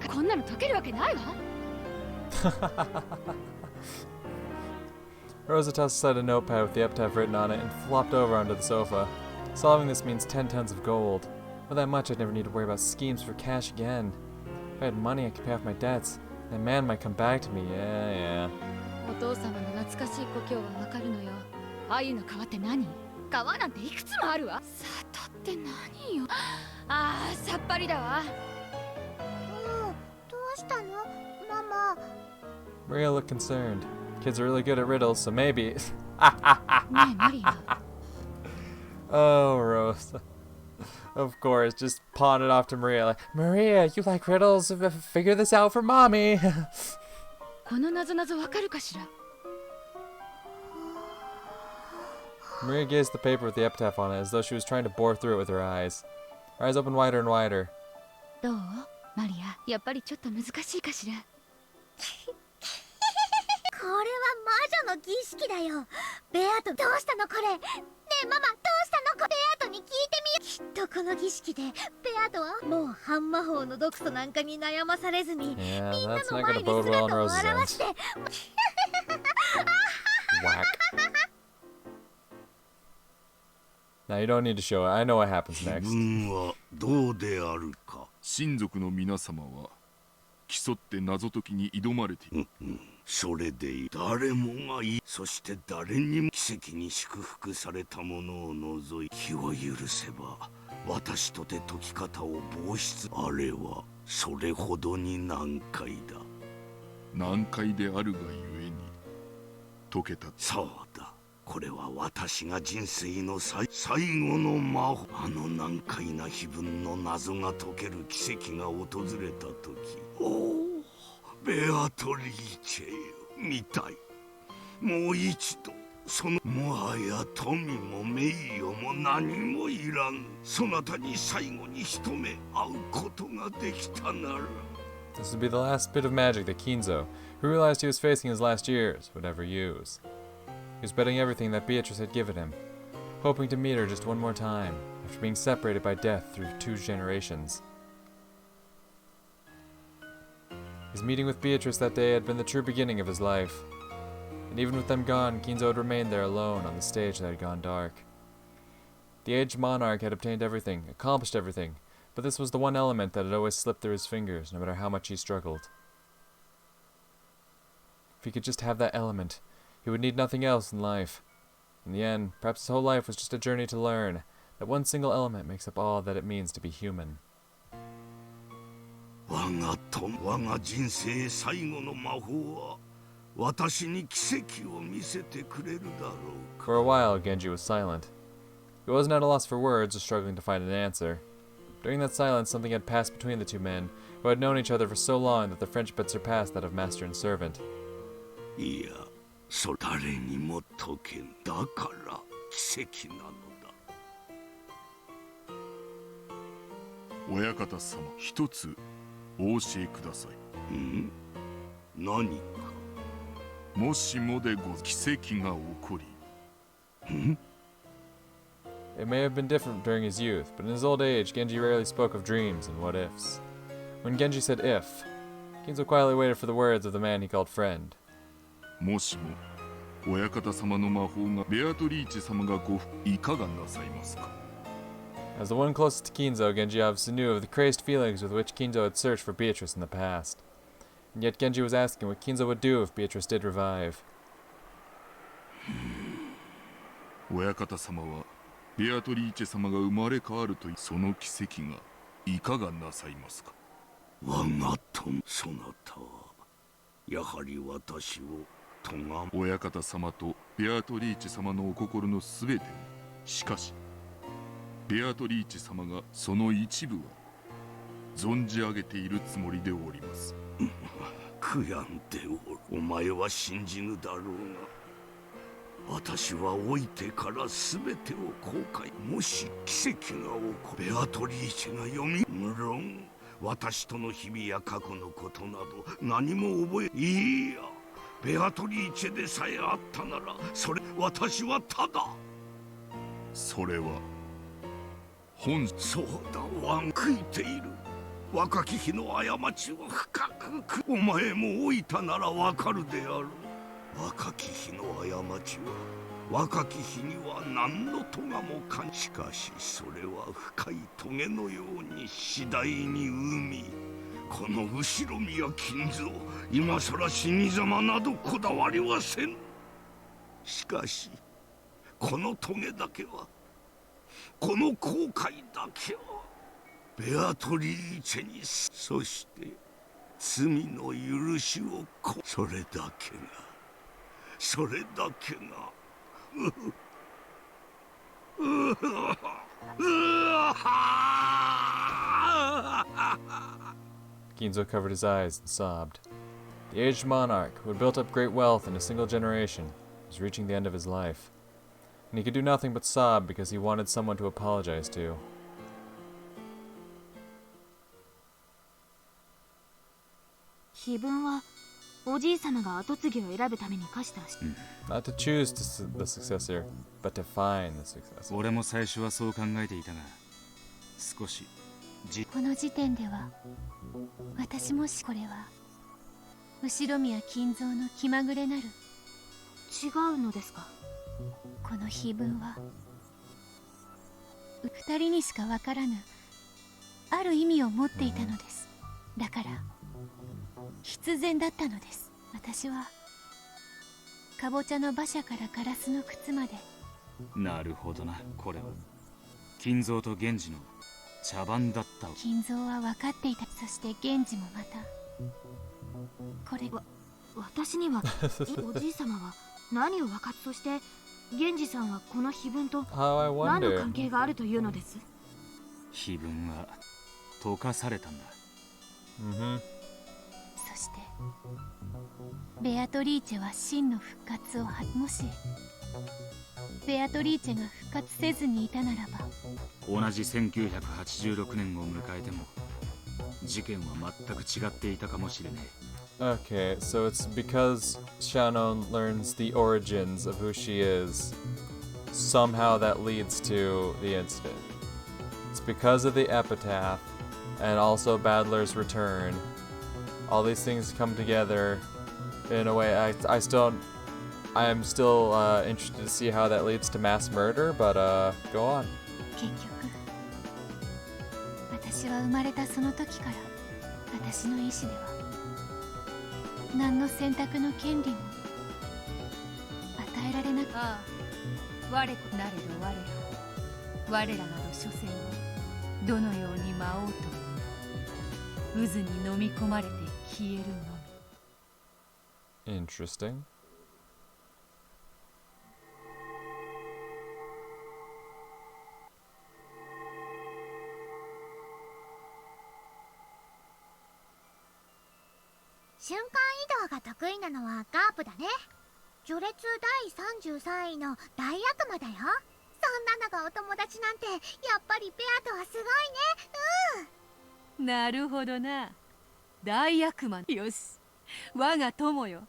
こんなの解けるわけないわ。Rosa tossed aside a notepad with the epitaph written on it and flopped over onto the sofa. Solving this means 10 tons of gold. With that much, I'd never need to worry about schemes for cash again. If I had money, I could pay off my debts. That man might come back to me. Yeah. お父様の懐かしい故郷はわかるのよ。鮎の川って何？川なんていくつもあるわ。里って何よ。ああ、さっぱりだわ。どうしたの、ママ？Maria looked concerned. Kids are really good at riddles, so maybe. Oh, Rosa. Of course, just pawn it off to Maria. Like, Maria, you like riddles? Figure this out for mommy. この謎わかるかしら？ Maria gazed at the paper with the epitaph on it as though she was trying to bore through it with her eyes. Her eyes opened wider and wider. どう？マリア、やっぱりちょっと難しいかしら？これは魔女の儀式だよ。ベアト、どうしたのこれ。ねえママ、どうしたのこれ。ベアトに聞いてみよ。きっとこの儀式でベアトはもう半魔法の毒素なんかに悩まされずに、みんなの前に姿を現して。Whack. Now you don't need to show it. I know what happens next. 自分はどうであるか。親族の皆様は競って謎解きに挑まれている。それでいい。誰もがいい。そして誰にも奇跡に祝福されたものを除い、気を許せば私とて解き方を防止。あれはそれほどに難解だ。難解であるがゆえに解けた。そうだ。これは私が人生の最後の魔法。あの難解な碑文の謎が解ける奇跡が訪れた時、おお、ベアトリーチェよ、見たい。もう一度。そのもはや富も名誉も何もいらん。そなたに最後に一目会うことができたなら。 This would be the last bit of magic that Kinzo, who realized he was facing his last years, would ever use. He was betting everything that Beatrice had given him, hoping to meet her just one more time, after being separated by death through 2 generations. His meeting with Beatrice that day had been the true beginning of his life. And even with them gone, Kinzo had remained there alone on the stage that had gone dark. The aged monarch had obtained everything, accomplished everything, but this was the one element that had always slipped through his fingers, no matter how much he struggled. If he could just have that element, he would need nothing else in life. In the end, perhaps his whole life was just a journey to learn that one single element makes up all that it means to be human. For a while, Genji was silent. He wasn't at a loss for words or struggling to find an answer. During that silence, something had passed between the two men, who had known each other for so long that their friendship had surpassed that of master and servant. 誰にも解けん。だから奇跡なのだ。親方様、一つお教えください。何か。もしもで奇跡が起こり。It may have been different during his youth, but in his old age, Genji rarely spoke of dreams and what-ifs. When Genji said if, Kinzo quietly waited for the words of the man he called friend. もしも親方様の魔法がベアトリーチェ様がいかがなさいますか。 As the one closest to Kinzo, Genji obviously knew of the crazed feelings with which Kinzo had searched for Beatrice in the past. And yet Genji was asking what Kinzo would do if Beatrice did revive. 親方様はベアトリーチェ様が生まれ変わるというその奇跡がいかがなさいますか。我が友、そなたはやはり私を親方様とベアトリーチェ様のお心のすべてを。しかしベアトリーチェ様がその一部を存じ上げているつもりでおります。悔やんでおる。お前は信じぬだろうが、私は老いてからすべてを後悔。もし奇跡が起こる、ベアトリーチェが無論私との日々や過去のことなど何も覚え。いいや、ベアトリーチェでさえあったなら、私はただ。それはそうだ、悔いている。若き日の過ちを深くお前も老いたならわかるである。若き日の過ちは若き日には何の咎も感じ、しかしそれは深い棘のように次第に生み、この後ろ宮金蔵、今さら死に様などこだわりはせん。しかしこの棘だけは、この後悔だけはベアトリーチェに、そして罪の許しをそれだけが、それだけがGinzo covered his eyes and sobbed. The aged monarch, who had built up great wealth in a single generation, was reaching the end of his life. And he could do nothing but sob because he wanted someone to apologize to. 碑文はおじい様が跡継ぎを選ぶために課した。Not to choose the successor, but to find the successor. 俺も最初はそう考えていたが、少しこの時点では私もこれは後宮金蔵の気まぐれなる。違うのですか。この碑文は二人にしかわからぬある意味を持っていたのです。だから必然だったのです。私はかぼちゃの馬車からガラスの靴まで。なるほどな。これは金蔵と源氏の茶番だった。金蔵は分かっていた。そして源氏もまた。これ私にはおじい様は何を分かっ。そして源氏さんはこの碑文と How I 何の wonder. 関係があるというのです。碑文は溶かされたんだ。そしてベアトリーチェは真の復活をもしベアトリーチェが復活せずにいたならば、同じ1986年を迎えても事件は全く違っていたかもしれねえ。 Okay, so it's because Shannon learns the origins of who she is. Somehow that leads to the incident. It's because of the epitaph and also Badler's return. All these things come together in a way I am still interested to see how that leads to mass murder, but go on. 結局私は生まれたその時から私の意志では何の選択の権利も与えられなく。ああ、我こなれど我らなど所詮はどのように舞おうと渦に飲み込まれて消えるのみ。 Interesting. 瞬間移動が得意なのはガープだね。序列第33位の大悪魔だよ。そんなのがお友達なんて、やっぱりベアとはすごいね。なるほどな。大悪魔。よし、我が友よ。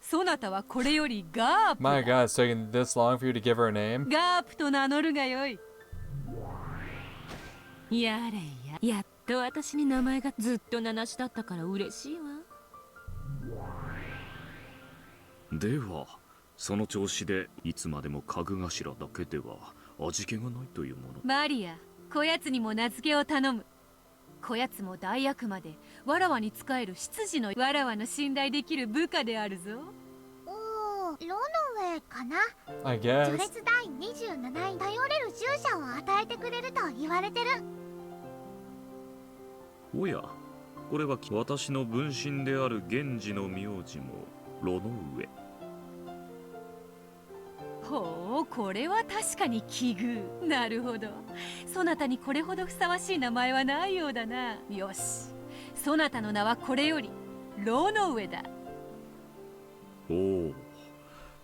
そなたはこれよりガープだ。 My god, it's taking this long for you to give her a name? ガープと名乗るがよい。やれや。やっと私に名前が。ずっと名なしだったから嬉しいわ。ではその調子でいつまでも家具頭だけでは味気がないというもの。マリア、こやつにも名付けを頼む。こやつも大悪魔でわらわに仕える執事のわらわの信頼できる部下であるぞ。おー、ロノウェイかな。 I 序 guess. 列第27位、頼れる従者を与えてくれると言われてる。おや、これは私の分身である源氏の名字もロノウェ。ほう、これは確かに奇遇。なるほど。そなたにこれほどふさわしい名前はないようだな。よし、そなたの名はこれよりロノウェだ。おお、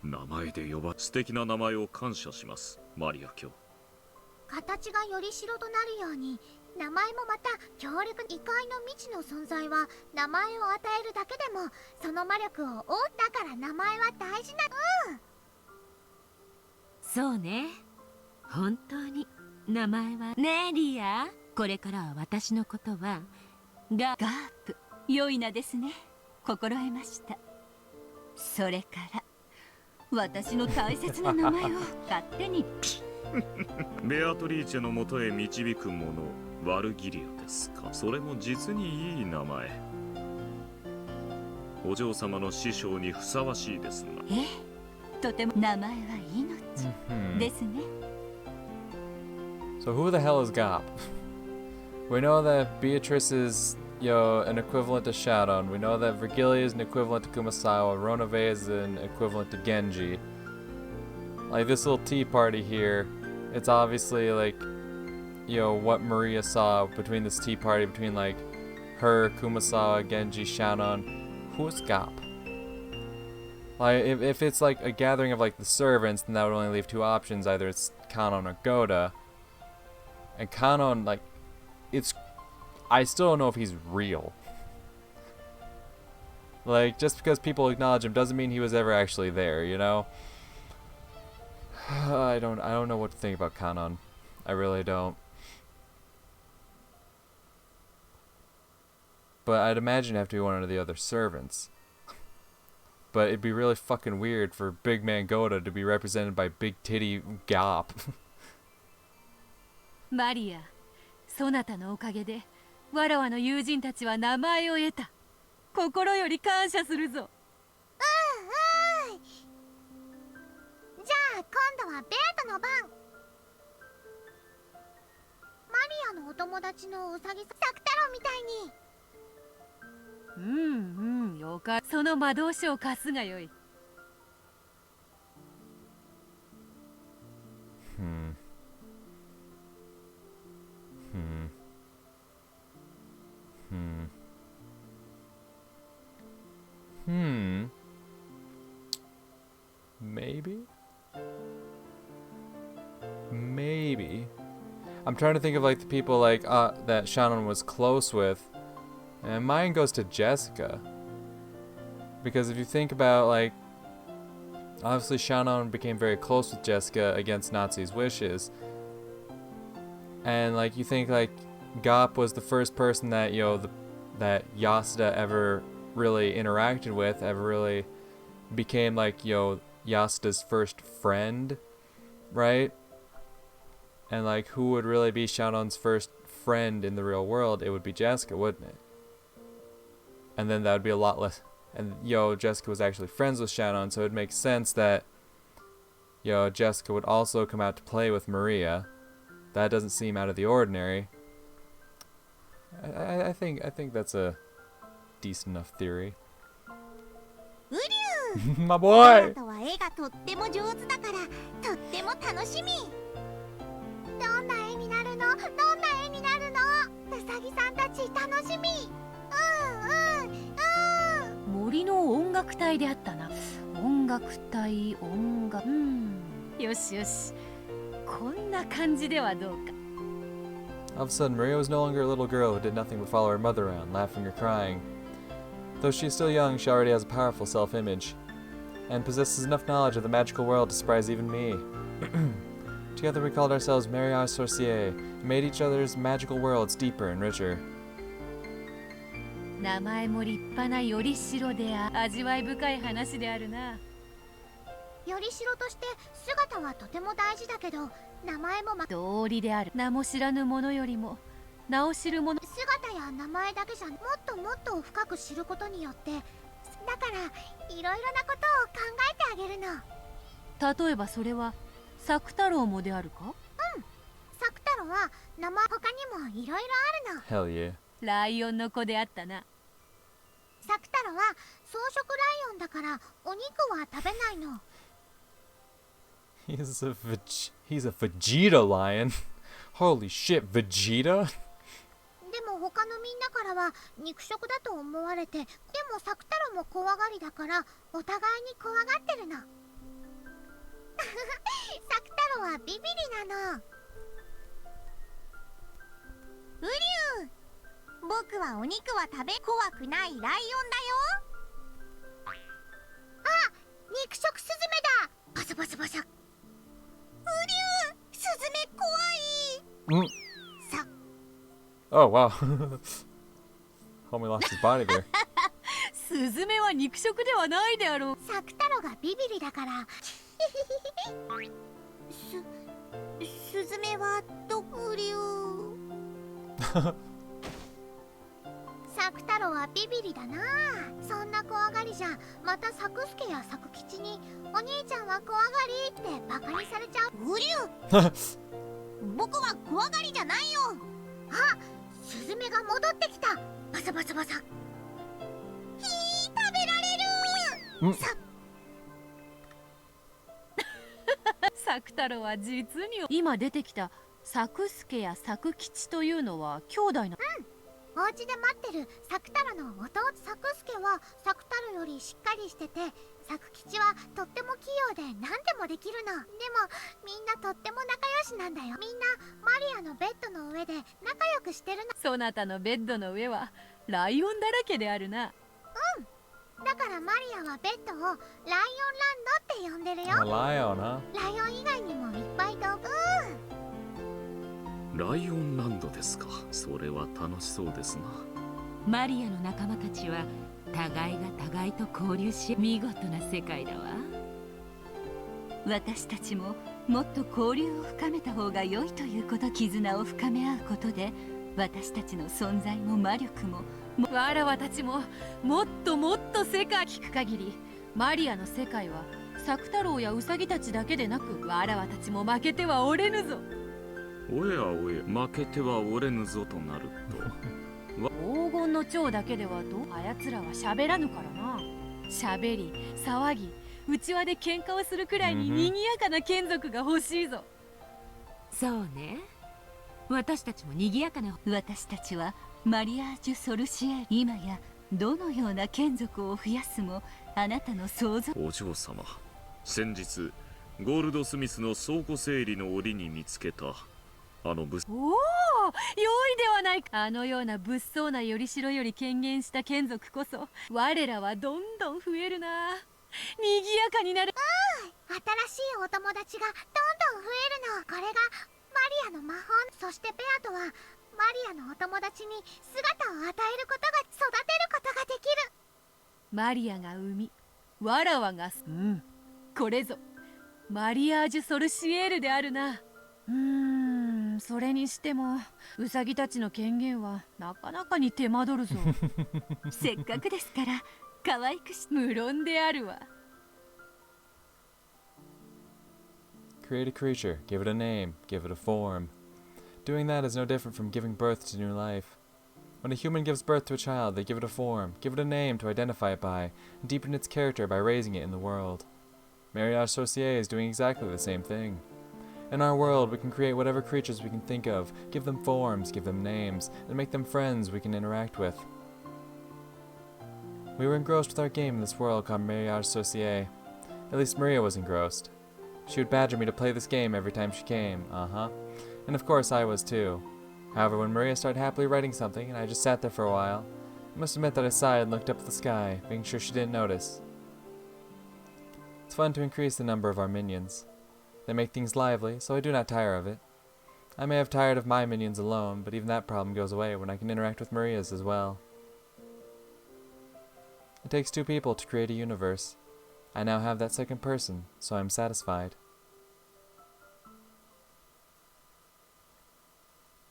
名前で呼ば素敵な名前を感謝します、マリア卿。形がより白となるように、名前もまた強力。異界の未知の存在は名前を与えるだけでもその魔力をだから名前は大事な。そうね。本当に名前はねえリア。これからは私のことはガープ、良い名ですね。心得ました。それから私の大切な名前を勝手にベアトリーチェのもとへ導く者、ワルギリアですか。それも実にいい名前。お嬢様の師匠にふさわしいですな。とても名前は命ですね。So who the hell is Gop? We know that Beatrice is, an equivalent to Shadon. We know that Virgilia is an equivalent to Kumasawa. Ronove is an equivalent to Genji. Like this little tea party here, it's obviously like, what Maria saw between this tea party between like her, Kumasawa, Genji, Shadon. Who's Gop? Like if it's like a gathering of like the servants, then that would only leave two options. Either it's Kanon or Goda. And Kanon, like, I still don't know if he's real. Like, just because people acknowledge him doesn't mean he was ever actually there, you know? I don't know what to think about Kanon. I really don't. But I'd imagine it'd have to be one of the other servants. But it'd be really fucking weird for Big Man Goda to be represented by Big Titty Gop. マリア、そなたのおかげでわらわの友人たちは名前を得た。心より感謝するぞ。じゃあ今度はベアトの番。マリアのお友達のウサギサク太郎みたいに。よか。その魔導書を貸すがよい。Maybe. I'm trying to think of like the people like that Shannon was close with, and mine goes to Jessica. Because if you think about like, obviously Shannon became very close with Jessica against Natsu's wishes, and like you think like Gop was the first person that that Yasuda ever really interacted with, ever really became like Yasuda's first friend, right? And like who would really be Shannon's first friend in the real world? It would be Jessica, wouldn't it? And then that would be a lot less. And Jessica was actually friends with Shannon, so it makes sense that Jessica would also come out to play with Maria. That doesn't seem out of the ordinary. I think that's a decent enough theory. My boy! ベアトは絵がとっても上手だからとっても楽しみ。どんな絵になるの？どんな絵になるの？ウサギさんたち楽しみ。森の音楽隊であったな。音楽隊、音楽。よしよし。こんな感じではどうか。All of a sudden, Maria was no longer a little girl who did nothing but follow her mother around, laughing or crying. Though she is still young, she already has a powerful self-image, and possesses enough knowledge of the magical world to surprise even me. Together we called ourselves Mariage Sorcière, and made each other's magical worlds deeper and richer. 名前も立派なよりしろで味わい深い話であるな。よりしろとして姿はとても大事だけど、名前も道理である。名も知らぬ者よりも名を知る者。姿や名前だけじゃもっともっと深く知ることによって、だからいろいろなことを考えてあげるの。例えばそれは作太郎もであるか？作太郎は名前他にもいろいろあるの。 Hell yeah. ライオンの子であったな。作太郎は草食ライオンだからお肉は食べないの。He's a Vegeta lion. Holy shit, Vegeta? でも他のみんなからは肉食だと思われて、でも作太郎も怖がりだからお互いに怖がってるの。作太郎はビビリなの。うりゅう、僕はお肉は食べ怖くないライオンだよ。あ、肉食スズメだ。バサバサバサ。うりゅう、スズメ怖い。さ。Oh, wow. Homie lost his body there. スズメは肉食ではないであろう。サク太郎がビビリだからスズメは毒竜サク太郎はビビリだな。そんな怖がりじゃまたサクスケやサク吉にお兄ちゃんは怖がりってバカにされちゃう。ウリュ僕は怖がりじゃないよ。あ、スズメが戻ってきた。バサバサバサ。食べられる。サク太郎は実に今出てきたサクスケやサク吉というのは兄弟な。お家で待ってるサク太郎の弟サクスケはサク太郎よりしっかりしてて、サク吉はとっても器用で何でもできるの。でもみんなとっても仲良しなんだよ。みんなマリアのベッドの上で仲良くしてるの。そなたのベッドの上はライオンだらけであるな。だからマリアはベッドをライオンランドって呼んでるよ。 A lion, huh? ライオン以外にもいっぱい道具。ライオンランドですか。それは楽しそうですな。マリアの仲間たちは互いが互いと交流し、見事な世界だわ。私たちももっと交流を深めた方が良いということ。絆を深め合うことで私たちの存在も魔力もわらわたちももっともっと世界聞く限り、マリアの世界はサク太郎やウサギたちだけでなく、わらわたちも負けてはおれぬぞ。おやおや、負けてはおれぬぞとなると黄金の蝶だけではどう、あやつらは喋らぬからな。喋り騒ぎ内輪で喧嘩をするくらいに賑やかな眷属が欲しいぞ。そうね、私たちも賑やかな。私たちはマリアージュ・ソルシエ。今やどのような眷属を増やすもあなたの想像。お嬢様、先日ゴールドスミスの倉庫整理の折に見つけたあの物。おお、良いではないか。あのような物騒なよりしろより権限した眷属こそ我らはどんどん増えるな。賑やかになる。新しいお友達がどんどん増えるの。これがマリアの魔法。そしてベアとはマリアのお友達に姿を与えることが、育てることができる。マリアが生み、わらわがこれぞマリアージュ・ソルシエールであるな。それにしてもウサギたちの権限はなかなかに手間取るぞ。せっかくですから可愛くし。無論であるわ。Create a creature, give it a name, give it a form. Doing that is no different from giving birth to new life. When a human gives birth to a child, they give it a form, give it a name to identify it by, and deepen its character by raising it in the world. Mariage Sorcière is doing exactly the same thing. In our world, we can create whatever creatures we can think of, give them forms, give them names, and make them friends we can interact with. We were engrossed with our game in this world called Mariage Sorcière. At least Maria was engrossed. She would badger me to play this game every time she came, and of course I was too. However, when Maria started happily writing something and I just sat there for a while, I must admit that I sighed and looked up at the sky, making sure she didn't notice. It's fun to increase the number of our minions. They make things lively, so I do not tire of it. I may have tired of my minions alone, but even that problem goes away when I can interact with Maria's as well. It takes two people to create a universe. I now have that second person, so I'm satisfied.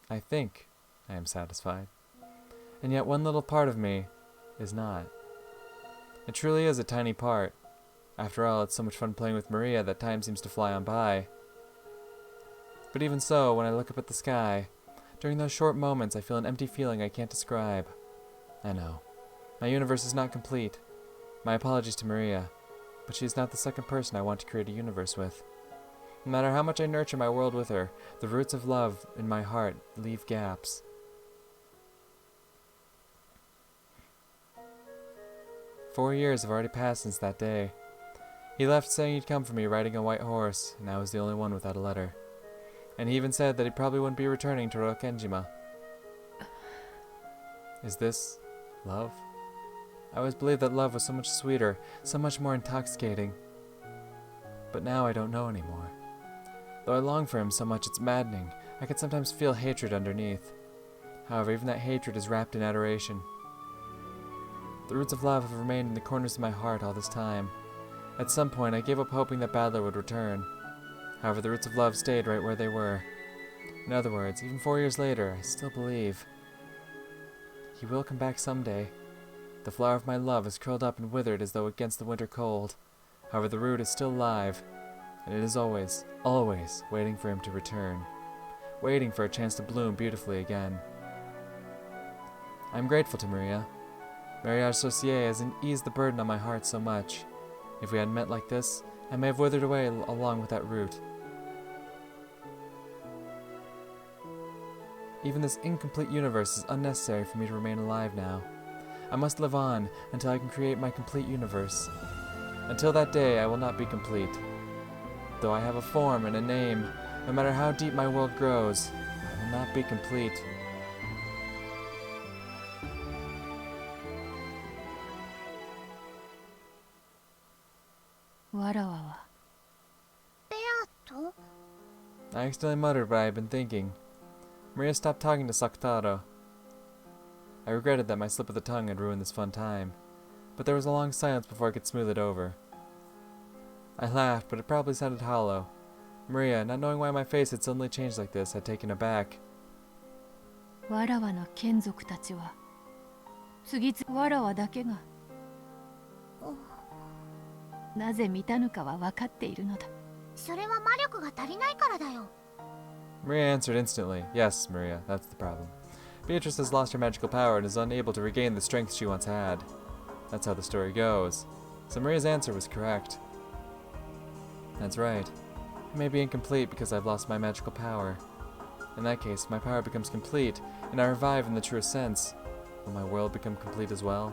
I think I am satisfied. And yet one little part of me is not. It truly is a tiny part. After all, it's so much fun playing with Maria that time seems to fly on by. But even so, when I look up at the sky, during those short moments I feel an empty feeling I can't describe. I know. My universe is not complete. My apologies to Maria, but she is not the second person I want to create a universe with. No matter how much I nurture my world with her, the roots of love in my heart leave gaps. Four years have already passed since that day. He left saying he'd come for me riding a white horse, and I was the only one without a letter. And he even said that he probably wouldn't be returning to Rokkenjima. Is this love? I always believed that love was so much sweeter, so much more intoxicating. But now I don't know anymore. Though I long for him so much it's maddening, I can sometimes feel hatred underneath. However, even that hatred is wrapped in adoration. The roots of love have remained in the corners of my heart all this time. At some point, I gave up hoping that Badler would return. However, the roots of love stayed right where they were. In other words, even 4 years later, I still believe. He will come back someday. The flower of my love is curled up and withered as though against the winter cold. However, the root is still alive, and it is always, always waiting for him to return. Waiting for a chance to bloom beautifully again. I am grateful to Maria. Mariage Sorcière has eased the burden on my heart so much. If we hadn't met like this, I may have withered away along with that root. Even this incomplete universe is unnecessary for me to remain alive now. I must live on until I can create my complete universe. Until that day, I will not be complete. Though I have a form and a name, no matter how deep my world grows, I will not be complete. I accidentally muttered what I had been thinking. Maria stopped talking to Sakutaro. I regretted that my slip of the tongue had ruined this fun time, but there was a long silence before I could smooth it over. I laughed, but it probably sounded hollow. Maria, not knowing why my face had suddenly changed like this, had taken aback. わらわの眷属たちは次々わらわだけがなぜ満たぬかは分かっているのだ。それは魔力が足りないからだよ。 Maria answered instantly. Yes, Maria, that's the problem. Beatrice has lost her magical power and is unable to regain the strength she once had. That's how the story goes. So Maria's answer was correct. That's right. I may be incomplete because I've lost my magical power. In that case, my power becomes complete, and I revive in the truest sense. Will my world become complete as well?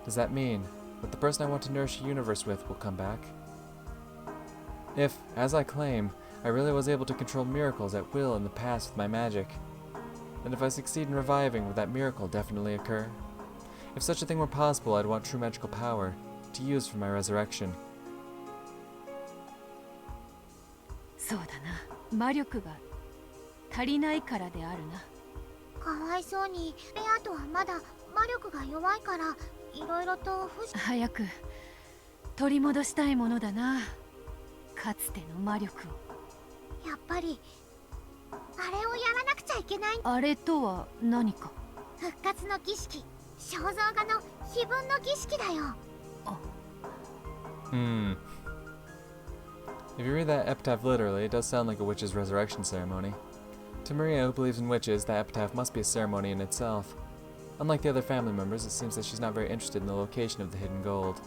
Does that mean that the person I want to nourish a universe with will come back? If, as I claim, I really was able to control miracles at will in the past with my magic, then if I succeed in reviving, would that miracle definitely occur? If such a thing were possible, I'd want true magical power to use for my resurrection. そうだな。魔力が足りないからであるな。かわいそうに、ベアとはまだ魔力が弱いから、いろいろと早く取り戻したいものだな。かつての魔力を。やっぱりあれをやらなくちゃいけない。あれとは何か。復活の儀式、肖像画の碑文の儀式だよ。If you read that epitaph literally, it does sound like a witch's resurrection ceremony. To Maria, who believes in witches, that epitaph must be a ceremony in itself. Unlike the other family members, it seems that she's not very interested in the location of the hidden gold.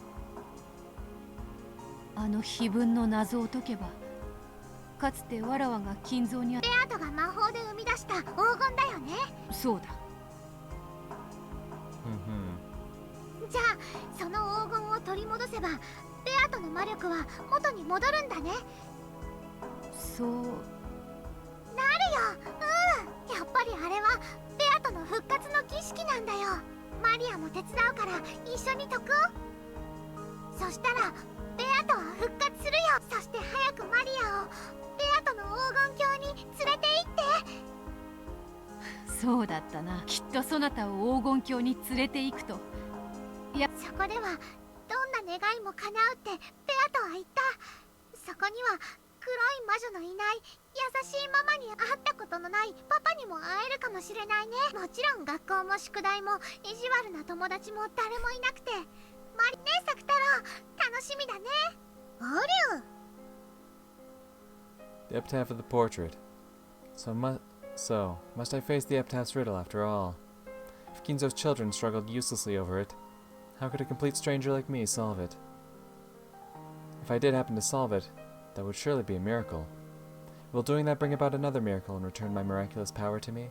あの碑文の謎を解けば、かつてわらわが金蔵にベアトが魔法で生み出した黄金だよね。そうだ。じゃあその黄金を取り戻せばベアトの魔力は元に戻るんだね。そうなるよ。やっぱりあれはベアトの復活の儀式なんだよ。マリアも手伝うから一緒に解こう。そしたらベアトは復活するよ。そして早くマリアをベアトの黄金鏡に連れて行って。そうだったな。きっとそなたを黄金鏡に連れて行くと。いや、そこではどんな願いも叶うってベアトは言った。そこには黒い魔女のいない優しいママに会ったことのないパパにも会えるかもしれないね。もちろん学校も宿題も意地悪な友達も誰もいなくて、マリねえサク太郎楽しみだね。ありゃ。 The epitaph of the portrait. So must I face the epitaph's riddle after all? If Kinzo's children struggled uselessly over it, how could a complete stranger like me solve it? If I did happen to solve it, that would surely be a miracle. Will doing that bring about another miracle and return my miraculous power to me?